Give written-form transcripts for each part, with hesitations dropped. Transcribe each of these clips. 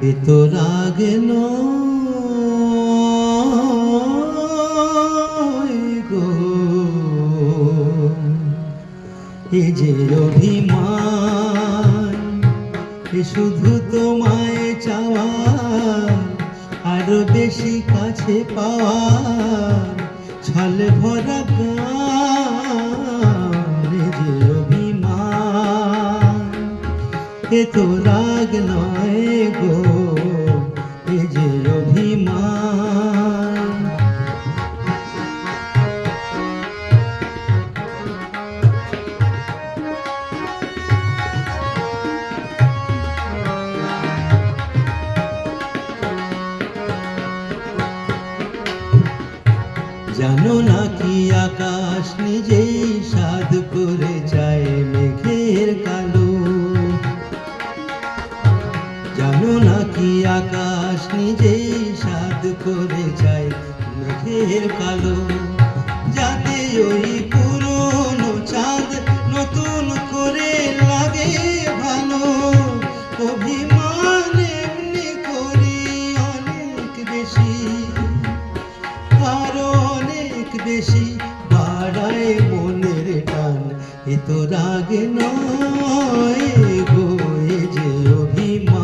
এ তো রাগ নয় গো, এ যে অভিমান, এ শুধু তোমায় চাওয়া, আরো বেশি কাছে পাওয়া, ছল ভরা গান। এ যে অভিমান, এ তো রাগ নয় গো, এ যে অভিমান। জানো না কি আকাশ নিজেই সাধ করে যায় মেঘের কালো, জানো না কি আকাশ নিজেই সাধ করে যায় মেঘের কালো, যাতে ওই পুরনো চাঁদ নতুন করে লাগে ভালো। অভিমান এমনি করি অনেক বেশি, আরো অনেক বেশি বাড়ায় মনের টান। এ তো রাগ নয় গো, এ যে অভিমান।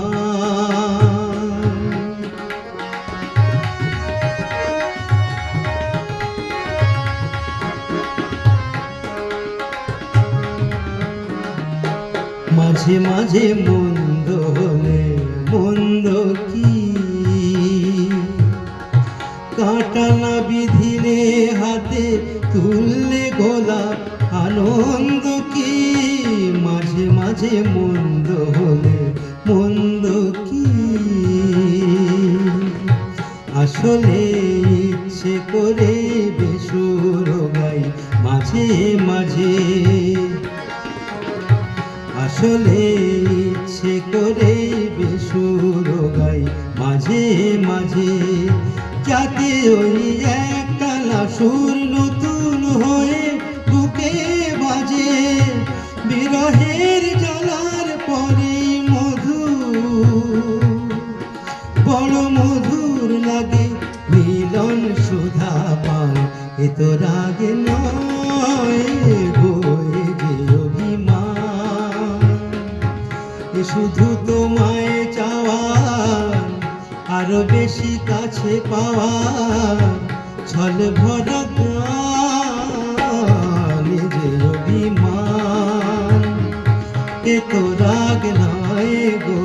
মাঝে মাঝে মন্দ হলে মন্দ কি, কাঁটা না বিধিলে হাতে তুললে গোলাপ আনন্দ কি। মাঝে মাঝে মন্দ হলে মন্দ কি, আসলে ইচ্ছে করে বেসুর গাই মাঝে মাঝে, আসলে ইচ্ছে করে বেসুর গাই মাঝে মাঝে, যাতে ওই একটানা সুর নতুন হয়ে বুকে বাজে। বিরহের জ্বালার পরে মধু বড় মধুর লাগে, মিলন সুধা পান। এ তো রাগ নয় গো, এ যে অভিমান। এ শুধু তোমায় চাওয়া, আরো বেশি কাছে পাওয়া, ছল ভরা গান। এ যে অভিমান, এ তো রাগ নয় গো।